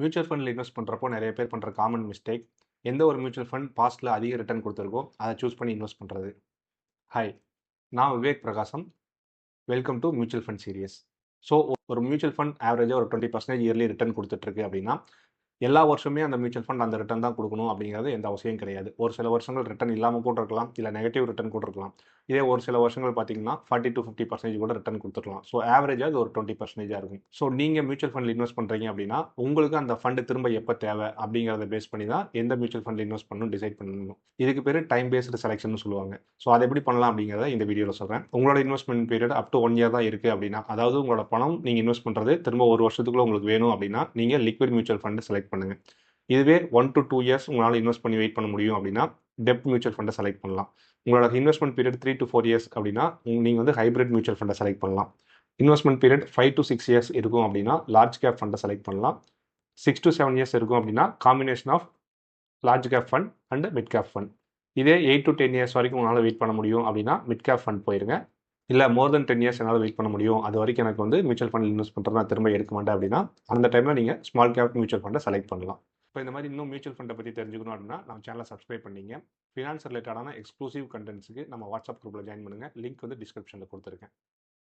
Mutual ஃபண்ட்ல invest பண்ணுறப்போ நிறைய பேர் பண்ணுற காமன் மிஸ்டேக் எந்த ஒரு மியூச்சுவல் ஃபண்ட் பாஸ்ட்டில் அதிக ரிட்டர்ன் கொடுத்துருக்கோ அதை சூஸ் பண்ணி இன்வெஸ்ட் பண்ணுறது. ஹாய், நான் Vivek Prakasam. Welcome to mutual fund series. So ஒரு மியூச்சுவல் ஃபண்ட் ஆவரேஜாக ஒரு 20% இயர்லி ரிட்டர்ன் கொடுத்துட்ருக்கு அப்படின்னா எல்லா வருஷமே அந்த மியூச்சுவல் ஃபண்ட் அந்த ரிட்டர்ன் தான் கொடுக்கணும் அப்படிங்கிறது எந்த அவசியம் கிடையாது. ஒரு சில வருஷங்கள் ரிட்டர்ன் இல்லாமல் கூட இருக்கலாம், இல்லை நெகட்டிவ் ரிட்டர்ன் கூட இருக்கலாம். இதே ஒரு சில வருஷங்கள் பார்த்தீங்கன்னா 40 to 50% கூட ரிட்டர்ன் கொடுத்துருக்கலாம். ஸோ ஆவரேஜாக இது ஒரு 20% இருக்கும். ஸோ நீங்கள் மியூச்சுவல் ஃபண்டில் இன்வெஸ்ட் பண்ணுறீங்க அப்படின்னா உங்களுக்கு அந்த ஃபண்டு திரும்ப எப்போ தேவை அப்படிங்கிறத பேஸ் பண்ணி தான் எந்த மியூச்சுவல் ஃபண்டில் இன்வெஸ்ட் பண்ணணும் டிசைட் பண்ணணும். இதுக்கு பேர் டைம் பேஸ்டு செலெக்ஷன் சொல்லுவாங்க. ஸோ அதை எப்படி பண்ணலாம் அப்படிங்கிறத இந்த வீடியோவில் சொல்கிறேன். உங்களோட investment period up to 1 year தான் இருக்குது அப்படின்னா, அதாவது உங்களோட பணம் நீங்கள் இன்வெஸ்ட் பண்ணுறது திரும்ப ஒரு வருஷத்துக்குள்ள உங்களுக்கு வேணும் அப்படின்னா நீங்கள் லிக்விட் மியூச்சுவல் ஃபண்டு செலக்ட் பண்ணுங்கள். இதுவே 1 to 2 years உங்களால் இன்வெஸ்ட் பண்ணி வெயிட் பண்ண முடியும் அப்படின்னா டெப்ட் மியூச்சுவல் ஃபண்டை செலக்ட் பண்ணலாம். உங்களோட இன்வெஸ்ட்மெண்ட் பீரியட் 3 to 4 years அப்படின்னா நீங்கள் வந்து ஹைப்ரிட் மியூச்சுவல் ஃபண்டை செலக்ட் பண்ணலாம். இன்வெஸ்ட்மெண்ட் பீரியட் 5 to 6 years இருக்கும் அப்படின்னா லார்ஜ் கேப் ஃபண்டை செலக்ட் பண்ணலாம். 6 to 7 years இருக்கும் அப்படின்னா combination of large cap fund and mid cap fund. இதே 8 to 10 years வரைக்கும் உங்களால் வெயிட் பண்ண முடியும் அப்படின்னா மிட் கேப் ஃபண்ட் போயிருங்க. இல்லை மோர் தென் 10 years என்னால் வெயிட் பண்ண முடியும், அது வரைக்கும் எனக்கு வந்து மியூச்சுவல் ஃபண்ட் இன்வெஸ்ட் பண்ணுறது நான் திரும்ப எடுக்க மாட்டேன் அப்படின்னா அந்த டைமில் நீங்கள் ஸ்மால் கேப் மியூச்சுவல் ஃபண்டை செலக்ட் பண்ணலாம். இப்போ இந்த மாதிரி இன்னும் மியூச்சுவல் ஃபண்டை பற்றி தெரிஞ்சுக்கணும் அப்படின்னா நம்ம சேனலை சப்ஸ்கிரைப் பண்ணிங்க. ஃபினான்ஸ் ரிலேட்டடான எக்ஸ்க்ளூசிவ் கண்டென்ட்ஸுக்கு நம்ம வாட்ஸ்அப் குரூப்பில் ஜாயின் பண்ணுங்கள். லிங்க் வந்து டிஸ்கிரிப்ஷனில் கொடுத்துருக்கேன்.